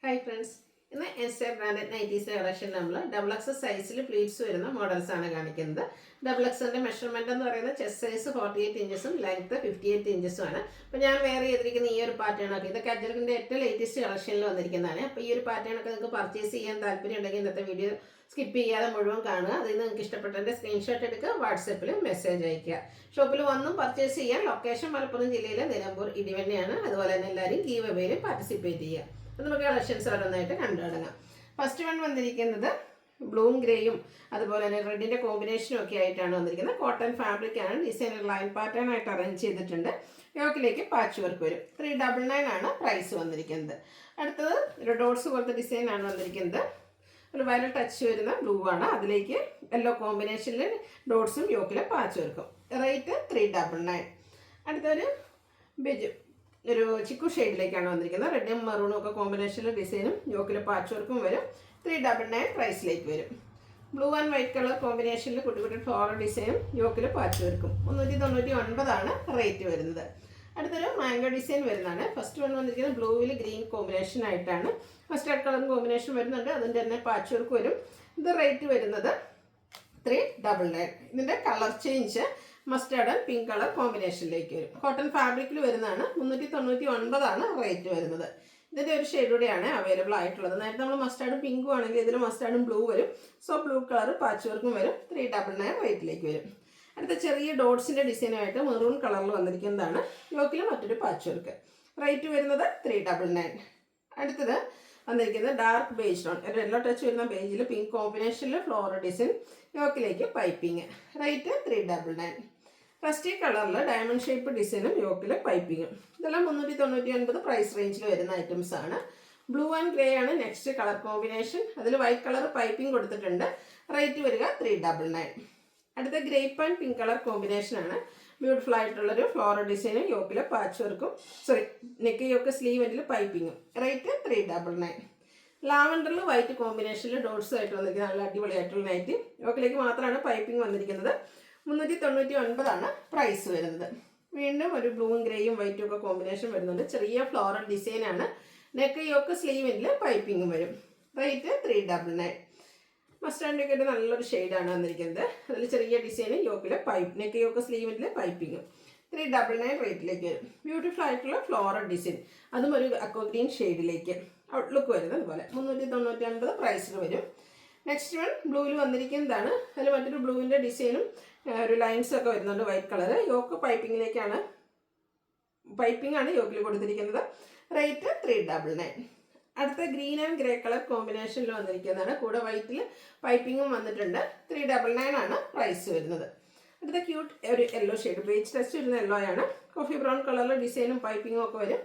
Hi friends, ഇന്ന് S A branded nighties collection നമ്മൾ double X സൈസിൽ പ്ലീറ്റ്സ് വരുന്ന മോഡൽസ് ആണ് കാണിക്കുന്നത്. ഡബിൾ എക്സിൻ്റെ മെഷർമെൻറ്റ് എന്ന് പറയുന്നത് ചെസ്റ്റ് സൈസ് 48 ഇഞ്ചസും ലെങ്ത്ത് 58 ഇഞ്ചസും ആണ്. അപ്പോൾ ഞാൻ വെയർ ചെയ്തിരിക്കുന്ന ഈ ഒരു പാറ്റേൺ ഒക്കെ ഇതൊക്കെ അജർക്കിൻ്റെ ഏറ്റവും ലേറ്റസ്റ്റ് കളക്ഷനിൽ വന്നിരിക്കുന്നതാണ്. അപ്പോൾ ഈ ഒരു പാറ്റേൺ ഒക്കെ നിങ്ങൾക്ക് പർച്ചേസ് ചെയ്യാൻ താല്പര്യം ഉണ്ടെങ്കിൽ ഇന്നത്തെ വീഡിയോ സ്കിപ്പ് ചെയ്യാതെ മുഴുവൻ കാണുക. അതിൽ നിന്ന് നിങ്ങൾക്ക് ഇഷ്ടപ്പെട്ടതിൻ്റെ സ്ക്രീൻഷോട്ട് എടുക്കുക, വാട്സപ്പിൽ മെസ്സേജ് അയയ്ക്കുക. ഷോപ്പിൽ വന്നും പർച്ചേസ് ചെയ്യാൻ ലൊക്കേഷൻ മലപ്പുറം ജില്ലയിലെ നിലമ്പൂർ ഇടിവണ്ണയാണ്. അതുപോലെ തന്നെ എല്ലാവരും ഗീവ് അവേയിൽ പാർട്ടിസിപ്പേറ്റ് ചെയ്യുക. അപ്പോൾ നമുക്ക് കളക്ഷൻസ് ഓരോന്നായിട്ട് കണ്ടു തുടങ്ങാം. ഫസ്റ്റ് വൺ വന്നിരിക്കുന്നത് ബ്ലൂവും ഗ്രേയും അതുപോലെ തന്നെ റെഡിൻ്റെ കോമ്പിനേഷനും ഒക്കെ ആയിട്ടാണ് വന്നിരിക്കുന്നത്. കോട്ടൺ ഫാബ്രിക് ആണ്. ഡിസൈനർ ലൈൻ പാറ്റേൺ ആയിട്ട് അറേഞ്ച് ചെയ്തിട്ടുണ്ട്. യോക്കിലേക്ക് പാച്ച് വർക്ക് വരും. 399 ആണ് പ്രൈസ് വന്നിരിക്കുന്നത്. അടുത്തത് ഒരു ഡോട്ട്സ് പോലത്തെ ഡിസൈൻ ആണ് വന്നിരിക്കുന്നത്. ഒരു വയലറ്റ് ടച്ച് വരുന്ന ബ്ലൂ ആണ്. അതിലേക്ക് യെല്ലോ കോമ്പിനേഷനിൽ ഡോട്ട്സും യോക്കിൽ പാച്ച് വർക്കും. റേറ്റ് 399. അടുത്തൊരു ബെജ് ഒരു ചിക്കു ഷെയ്ഡിലേക്കാണ് വന്നിരിക്കുന്നത്. റെഡും മെറൂണും ഒക്കെ കോമ്പിനേഷനിൽ ഡിസൈനും യോക്കിൽ പാച്ച് വർക്കും വരും. 399 പ്രൈസിലേക്ക് വരും. ബ്ലൂ ആൻഡ് വൈറ്റ് കളർ കോമ്പിനേഷനിൽ കുട്ടി കുട്ടി ഫ്ലോറൽ ഡിസൈനും യോക്കിൽ പാച്ച് വർക്കും. 399 ആണ് റേറ്റ് വരുന്നത്. അടുത്തൊരു മാംഗോ ഡിസൈൻ വരുന്നതാണ്. ഫസ്റ്റ് വൺ വന്നിരിക്കുന്നത് ബ്ലൂവിൽ ഗ്രീൻ കോമ്പിനേഷൻ ആയിട്ടാണ്. മസ്റ്റാർഡ് കളർ കോമ്പിനേഷൻ വരുന്നുണ്ട്. അതിൻ്റെ തന്നെ പാച്ച് വർക്ക് വരും. ഇത് റേറ്റ് വരുന്നത് 399. ഇതിൻ്റെ colour change mustard and pink colour കോമ്പിനേഷനിലേക്ക് വരും. കോട്ടൺ ഫാബ്രിക്കിൽ വരുന്നതാണ്. 399 ആണ് റേറ്റ് വരുന്നത്. ഇതിൻ്റെ ഒരു ഷെയ്ഡ് കൂടെയാണ് അവൈലബിൾ ആയിട്ടുള്ളത്. നേരത്തെ നമ്മൾ മസ്റ്റാർഡും പിങ്കും ആണെങ്കിൽ ഇതിൽ മസ്റ്റാർഡും ബ്ലൂ വരും. സോ ബ്ലൂ കളർ പാച്ച് വർക്കും വരും. 399 റേറ്റിലേക്ക് വരും. അടുത്ത ചെറിയ ഡോട്ട്സിൻ്റെ ഡിസൈനായിട്ട് മെറൂൺ കളറിൽ വന്നിരിക്കുന്നതാണ്. യോക്കിൽ മറ്റൊരു പാച്ച് വർക്ക്. റേറ്റ് വരുന്നത് 399. അടുത്തത് വന്നിരിക്കുന്നത് ഡാർക്ക് ബേജ് ടോൺ. ഒരു യെല്ലോ ടച്ച് വരുന്ന ബേജിൽ പിങ്ക് കോമ്പിനേഷനിൽ ഫ്ലോറൽ ഡിസൈൻ. യോക്കിലേക്ക് പൈപ്പിങ്. റേറ്റ് 399. റസ്റ്റി കളറിൽ ഡയമണ്ട് ഷേപ്പ് ഡിസൈനും യോക്കിൽ പൈപ്പിങ്ങും. ഇതെല്ലാം 399 പ്രൈസ് റേഞ്ചിൽ വരുന്ന ഐറ്റംസ് ആണ്. ബ്ലൂ ആൻഡ് ഗ്രേ ആണ് നെക്സ്റ്റ് കളർ കോമ്പിനേഷൻ. അതിൽ വൈറ്റ് കളർ പൈപ്പിംഗ് കൊടുത്തിട്ടുണ്ട്. റേറ്റ് വരിക 399. അടുത്ത grape and pink colour combination ആണ്. ബ്യൂട്ടിഫുൾ ആയിട്ടുള്ളൊരു ഫ്ലോറൽ ഡിസൈനും യോക്കിൽ പാച്ച് വർക്കും നെക്ക് യോക്ക് സ്ലീവിൽ പൈപ്പിങ്ങും. റേറ്റ് 399. ലാവൻഡറിൽ വൈറ്റ് കോമ്പിനേഷനിൽ ഡോട്ട്സ് ആയിട്ട് വന്നിരിക്കുന്നത്. നല്ല അടിപൊളിയായിട്ടുള്ള നൈറ്റ്. യോക്കിലേക്ക് മാത്രമാണ് പൈപ്പിംഗ് വന്നിരിക്കുന്നത്. 399 ആണ് പ്രൈസ് വരുന്നത്. വീണ്ടും ഒരു ബ്ലൂവും ഗ്രേയും വൈറ്റും ഒക്കെ കോമ്പിനേഷൻ വരുന്നുണ്ട്. ചെറിയ ഫ്ലോറൽ ഡിസൈനാണ്. നെക്ക് യോക്ക് സ്ലീവിൽ പൈപ്പിങ്ങും വരും. റേറ്റ് 399. മസ്റ്റാർഡ് ഒക്കെ നല്ലൊരു ഷെയ്ഡാണ് വന്നിരിക്കുന്നത്. അതിൽ ചെറിയ ഡിസൈനും യോക്കിൽ നെക്ക് യോക്ക് സ്ലീവിൽ പൈപ്പിങ്ങും. 399 റേറ്റിലേക്ക് വരും. ബ്യൂട്ടിഫുൾ ആയിട്ടുള്ള ഫ്ലോറൽ ഡിസൈൻ, അതും ഒരു അക്വ ഗ്രീൻ ഷെയ്ഡിലേക്ക് ഔട്ട്ലുക്ക് വരുന്നത് പോലെ 399 പ്രൈസിൽ വരും. നെക്സ്റ്റ് വൺ ബ്ലൂവിൽ വന്നിരിക്കുന്നതാണ്. അതിൽ മറ്റൊരു ബ്ലൂവിൻ്റെ ഡിസൈനും ഒരു ലൈൻസ് ഒക്കെ വരുന്നുണ്ട്. വൈറ്റ് കളർ യോക്ക് പൈപ്പിങ്ങിലേക്കാണ്. പൈപ്പിംഗ് ആണ് യോക്കിൽ കൊടുത്തിരിക്കുന്നത്. റേറ്റ് 399. അടുത്ത ഗ്രീൻ ആൻഡ് ഗ്രേ കളർ കോമ്പിനേഷനിൽ വന്നിരിക്കുന്നതാണ്. കൂടെ വൈറ്റിൽ പൈപ്പിങ്ങും വന്നിട്ടുണ്ട്. 399 ആണ് പ്രൈസ് വരുന്നത്. അടുത്ത ക്യൂട്ട് ഒരു യെല്ലോ ഷെയ്ഡ് ബേജ് ടച്ച് വരുന്ന യെല്ലോ ആണ്. കോഫി ബ്രൗൺ കളറിൽ ഡിസൈനും പൈപ്പിങ്ങും ഒക്കെ വരും.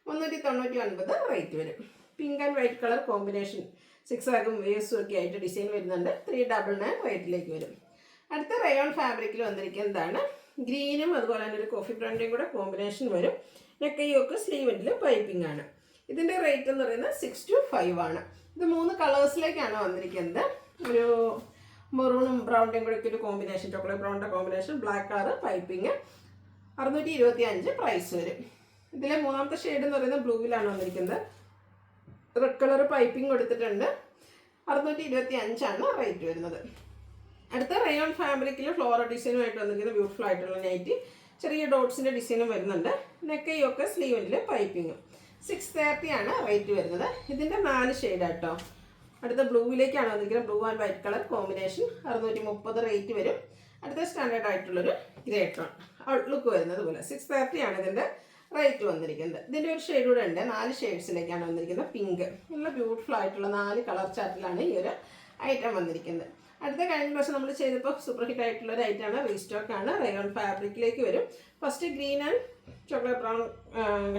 399 റേറ്റ് വരും. Pink and white colour combination 6 ആകും വേവ്സും ഒക്കെ ആയിട്ട് ഡിസൈൻ വരുന്നുണ്ട്. 399 റേറ്റിലേക്ക് വരും. അടുത്ത റയോൺ ഫാബ്രിക്കിൽ വന്നിരിക്കുന്നതാണ്. ഗ്രീനും അതുപോലെ തന്നെ ഒരു കോഫി ബ്രൗണിൻ്റെയും കൂടെ കോമ്പിനേഷൻ വരും. നെക്ക് യോക്ക് സ്ലീവിൽ പൈപ്പിംഗ് ആണ്. ഇതിൻ്റെ റേറ്റ് എന്ന് പറയുന്നത് 625 ആണ്. ഇത് 3 കളേഴ്സിലേക്കാണ് വന്നിരിക്കുന്നത്. ഒരു മെറൂണും ബ്രൗണിൻ്റെയും കൂടെ ഒരു കോമ്പിനേഷൻ, ചോക്ലേറ്റ് ബ്രൗണിൻ്റെ combination, black colour piping. 625 price വരും. ഇതിലെ മൂന്നാമത്തെ ഷെയ്ഡ് എന്ന് പറയുന്നത് ബ്ലൂവിലാണ് വന്നിരിക്കുന്നത്. റെഡ് കളർ പൈപ്പിംഗ് കൊടുത്തിട്ടുണ്ട്. 625 ആണ് റേറ്റ് വരുന്നത്. അടുത്ത റയോൺ ഫാബ്രിക്കിൽ ഫ്ലോറൽ ഡിസൈനുമായിട്ട് വന്നിരിക്കുന്നത് ബ്യൂട്ടിഫുൾ ആയിട്ടുള്ള നൈറ്റി. ചെറിയ ഡോട്ട്സിൻ്റെ ഡിസൈനും വരുന്നുണ്ട്. നെക്ക് യോക്ക് സ്ലീവിൽ പൈപ്പിങ്ങും. 630 ആണ് റേറ്റ് വരുന്നത്. ഇതിൻ്റെ 4 ഷെയ്ഡ് കേട്ടോ. അടുത്ത ബ്ലൂവിലേക്കാണ് വന്നിരിക്കുന്നത്. Blue and white colour combination. 630 rate വരും. അടുത്ത സ്റ്റാൻഡേർഡ് ആയിട്ടുള്ളൊരു ഗ്രേ ടോൺ ഔട്ട്ലുക്ക് വരുന്നത് പോലെ 630 ആണ് ഇതിൻ്റെ റേറ്റ് വന്നിരിക്കുന്നത്. ഇതിൻ്റെ ഒരു ഷെയ്ഡ് കൂടെ ഉണ്ട്. 4 ഷെയ്ഡ്സിലേക്കാണ് വന്നിരിക്കുന്നത്. പിങ്ക് നല്ല ബ്യൂട്ടിഫുൾ ആയിട്ടുള്ള 4 കളർ ചാർട്ടിലാണ് ഈ ഒരു ഐറ്റം വന്നിരിക്കുന്നത്. അടുത്ത കഴിഞ്ഞ പ്രാവശ്യം നമ്മൾ ചെയ്തപ്പോൾ സൂപ്പർ ഹിറ്റ് ആയിട്ടുള്ള ഒരു ഐറ്റമാണ്. റീസ്റ്റോക്ക് ആണ്. റയോൺ ഫാബ്രിക്കിലേക്ക് വരും. First green and chocolate brown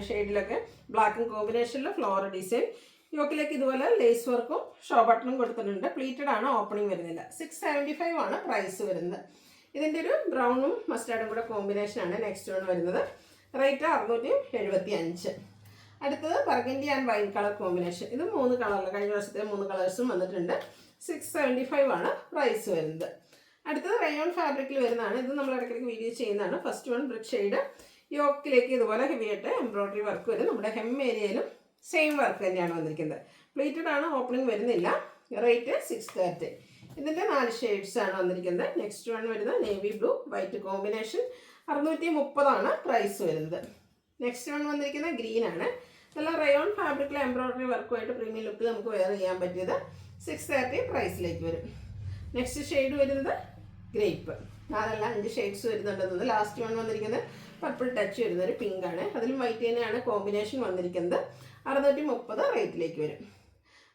ഷെയ്ഡിലൊക്കെ ബ്ലാക്കും കോമ്പിനേഷനിൽ ഫ്ലോറൽ ഡിസൈൻ. യോക്കിലേക്ക് ഇതുപോലെ ലേസ് വർക്കും ഷോ ബട്ടണും കൊടുത്തിട്ടുണ്ട്. പ്ലീറ്റഡ് ആണ്. ഓപ്പണിംഗ് വരുന്നില്ല. 675 ആണ് പ്രൈസ് വരുന്നത്. ഇതിൻ്റെ ഒരു ബ്രൗണും മസ്റ്റാർഡും കൂടെ കോമ്പിനേഷനാണ് നെക്സ്റ്റ് വൺ വരുന്നത്. റേറ്റ് 675. അടുത്തത് burgundy and wine colour combination. ഇത് 3 കളറിൽ കഴിഞ്ഞ വർഷത്തെ 3 കളേഴ്സും വന്നിട്ടുണ്ട്. 675 ആണ് പ്രൈസ് വരുന്നത്. അടുത്തത് റയോൺ ഫാബ്രിക്കിൽ വരുന്നതാണ്. ഇത് നമ്മൾ ഇടയ്ക്കിടയ്ക്ക് വീഡിയോ ചെയ്യുന്നതാണ്. First one brick shade. യോക്കിലേക്ക് ഇതുപോലെ ഹെവി ആയിട്ട് എംബ്രോയിഡറി വർക്ക് വരും. നമ്മുടെ ഹെം ഏരിയയിലും സെയിം വർക്ക് തന്നെയാണ് വന്നിരിക്കുന്നത്. പ്ലീറ്റഡ് ആണ്, ഓപ്പണിംഗ് വരുന്നില്ല. റേറ്റ് 630. ഇതിൻ്റെ 4 ഷെയ്ഡ്സാണ് വന്നിരിക്കുന്നത്. നെക്സ്റ്റ് വൺ വരുന്നത് navy blue white combination, 630 price വരുന്നത്. നെക്സ്റ്റ് വൺ വന്നിരിക്കുന്നത് ഗ്രീൻ ആണ്. നല്ല റയോൺ ഫാബ്രിക്കിലെ എംബ്രോയ്ഡറി വർക്കുമായിട്ട് പ്രീമിയം ലുക്കിൽ നമുക്ക് വെയർ ചെയ്യാൻ പറ്റിയത്. 630 പ്രൈസിലേക്ക് വരും. നെക്സ്റ്റ് ഷെയ്ഡ് വരുന്നത് ഗ്രേപ്പ്. 5 ഷെയ്ഡ്സ് വരുന്നുണ്ടെന്നത്. ലാസ്റ്റ് വൺ വന്നിരിക്കുന്നത് പർപ്പിൾ ടച്ച് വരുന്ന ഒരു പിങ്ക് ആണ്. അതിലും വൈറ്റ് തന്നെയാണ് കോമ്പിനേഷൻ വന്നിരിക്കുന്നത്. 630 റേറ്റിലേക്ക് വരും.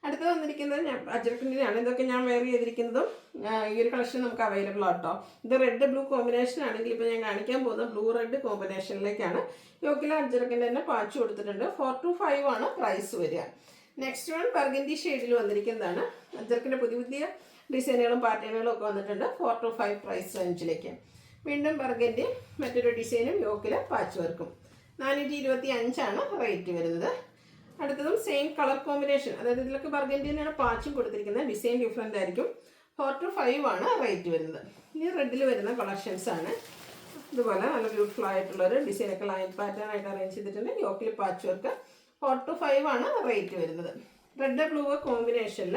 അടുത്തത് വന്നിരിക്കുന്നത് അജ്രക്കിൻ്റെയാണ്. ഇതൊക്കെ ഞാൻ വെയർ ചെയ്തിരിക്കുന്നതും ഈ ഒരു കളക്ഷൻ നമുക്ക് അവൈലബിൾ ആട്ടോ. ഇത് റെഡ് ബ്ലൂ കോമ്പിനേഷൻ ആണെങ്കിൽ ഇപ്പോൾ ഞാൻ കാണിക്കാൻ പോകുന്ന ബ്ലൂ റെഡ് കോമ്പിനേഷനിലേക്കാണ്. യോക്കിലെ അജ്രക്കിൻ്റെ തന്നെ പാച്ച് കൊടുത്തിട്ടുണ്ട്. 425 പ്രൈസ് വരിക. നെക്സ്റ്റ് വൺ ബർഗൻഡി ഷെയ്ഡിൽ വന്നിരിക്കുന്നതാണ്. അജ്രക്കിൻ്റെ പുതിയ പുതിയ ഡിസൈനുകളും പാറ്റേണുകളും ഒക്കെ വന്നിട്ടുണ്ട്. 425 പ്രൈസ് റേഞ്ചിലേക്ക്. വീണ്ടും ബർഗൻഡി മറ്റൊരു ഡിസൈനും യോക്കിൽ പാച്ച് വർക്കും. 425 റേറ്റ് വരുന്നത്. അടുത്തതും സെയിം കളർ കോമ്പിനേഷൻ, അതായത് ഇതിലൊക്കെ ബർഗൻഡി തന്നെയാണ് പാച്ചും കൊടുത്തിരിക്കുന്നത്. ഡിസൈൻ ഡിഫറെൻ്റ് ആയിരിക്കും. 425 റേറ്റ് വരുന്നത്. ഇനി റെഡിൽ വരുന്ന കളക്ഷൻസ് ആണ്. ഇതുപോലെ നല്ല ബ്യൂട്ടിഫുൾ ആയിട്ടുള്ളൊരു ഡിസൈനൊക്കെ ലൈൻ പാറ്റേൺ ആയിട്ട് അറേഞ്ച് ചെയ്തിട്ടുണ്ട്. യോക്കിൽ പാച്ച് വർക്ക്. 425 റേറ്റ് വരുന്നത്. റെഡ് ബ്ലൂ കോമ്പിനേഷനിൽ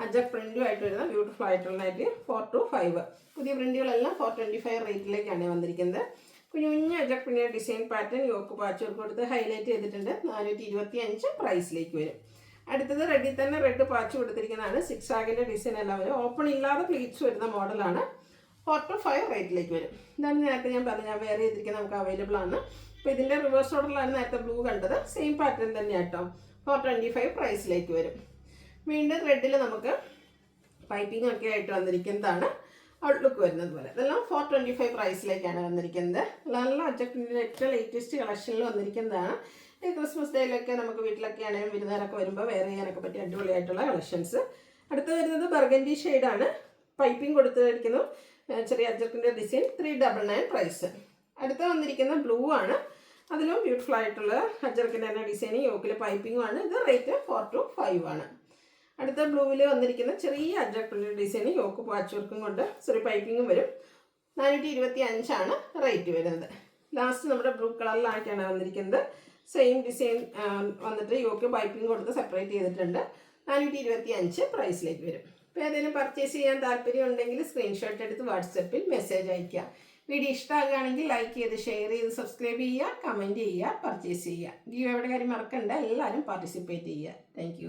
അജക് പ്രിന്റുമായിട്ട് വരുന്ന ബ്യൂട്ടിഫുൾ ആയിട്ടുള്ള നൈറ്റ് 425. പുതിയ പ്രിന്റുകളെല്ലാം 425 റേറ്റിലേക്കാണ് വന്നിരിക്കുന്നത്. കുഞ്ഞു കുഞ്ഞു ajrak print design pattern yoke patch work കൊടുത്ത് ഹൈലൈറ്റ് ചെയ്തിട്ടുണ്ട്. 425 പ്രൈസിലേക്ക് വരും. അടുത്തത് റെഡിൽ തന്നെ റെഡ് പാച്ച് കൊടുത്തിരിക്കുന്നതാണ്. 6 ആഗിൻ്റെ ഡിസൈൻ എല്ലാം വരും. ഓപ്പൺ ഇല്ലാതെ പ്ലീറ്റ്സ് വരുന്ന മോഡലാണ്. 425 റേറ്റിലേക്ക് വരും. ഇതാണ് നേരത്തെ ഞാൻ പറഞ്ഞ വെയർ ചെയ്തിരിക്കുന്നത് നമുക്ക് അവൈലബിൾ ആണ്. അപ്പോൾ ഇതിൻ്റെ റിവേഴ്സ് ഓർഡറിലാണ് നേരത്തെ ബ്ലൂ കണ്ടത്. Same pattern തന്നെയാട്ടോ. 425 പ്രൈസിലേക്ക് വരും. വീണ്ടും റെഡിൽ നമുക്ക് പൈപ്പിംഗ് ഒക്കെ ആയിട്ട് വന്നിരിക്കുന്നതാണ്. ഔട്ട്ലുക്ക് വരുന്നത് പോലെ ഇതെല്ലാം 425 പ്രൈസിലേക്കാണ് വന്നിരിക്കുന്നത്. നല്ല അജക്റ്റിൻ്റെ ഏറ്റവും ലേറ്റസ്റ്റ് കളക്ഷനിൽ വന്നിരിക്കുന്നതാണ്. ഈ ക്രിസ്മസ് ഡേയിലൊക്കെ നമുക്ക് വീട്ടിലൊക്കെ ആണെങ്കിലും വിരുന്നുകാരൊക്കെ വരുമ്പോൾ വെയർ ചെയ്യാനൊക്കെ പറ്റിയ അടിപൊളിയായിട്ടുള്ള കളക്ഷൻസ്. അടുത്ത് വരുന്നത് ബർഗൻഡി ഷെയ്ഡാണ്. പൈപ്പിംഗ് കൊടുത്തിരിക്കുന്നു. ചെറിയ അജക്റ്റിൻ്റെ ഡിസൈൻ. 399 പ്രൈസ്. അടുത്ത് വന്നിരിക്കുന്ന ബ്ലൂ ആണ്. അതിലും ബ്യൂട്ടിഫുൾ ആയിട്ടുള്ള അജർക്കിൻ്റെ തന്നെ ഡിസൈൻ യോക്കിൽ പൈപ്പിംഗും ആണ്. ഇത് റേറ്റ് 425 അടുത്ത ബ്ലൂവിൽ വന്നിരിക്കുന്ന ചെറിയ അജർക്കിൻ്റെ ഡിസൈൻ യോക്ക് പാച്ച് വർക്കും കൊണ്ട് പൈപ്പിങ്ങും വരും. 425 റേറ്റ് വരുന്നത്. ലാസ്റ്റ് നമ്മുടെ ബ്ലൂ കളറിലായിട്ടാണ് വന്നിരിക്കുന്നത്. സെയിം ഡിസൈൻ വന്നിട്ട് യോക്ക് പൈപ്പിംഗ് കൊടുത്ത് സെപ്പറേറ്റ് ചെയ്തിട്ടുണ്ട്. 425 പ്രൈസിലേക്ക് വരും. അപ്പോൾ ഏതെങ്കിലും പർച്ചേസ് ചെയ്യാൻ താല്പര്യം ഉണ്ടെങ്കിൽ സ്ക്രീൻഷോട്ട് എടുത്ത് വാട്സപ്പിൽ മെസ്സേജ് അയയ്ക്കുക. വീഡിയോ ഇഷ്ടമാകുകയാണെങ്കിൽ ലൈക്ക് ചെയ്ത് ഷെയർ ചെയ്ത് സബ്സ്ക്രൈബ് ചെയ്യുക, കമൻറ്റ് ചെയ്യുക, പർച്ചേസ് ചെയ്യുക. ഗീവ് എവിടെ കാര്യം മറക്കണ്ട. എല്ലാവരും പാർട്ടിസിപ്പേറ്റ് ചെയ്യുക. താങ്ക്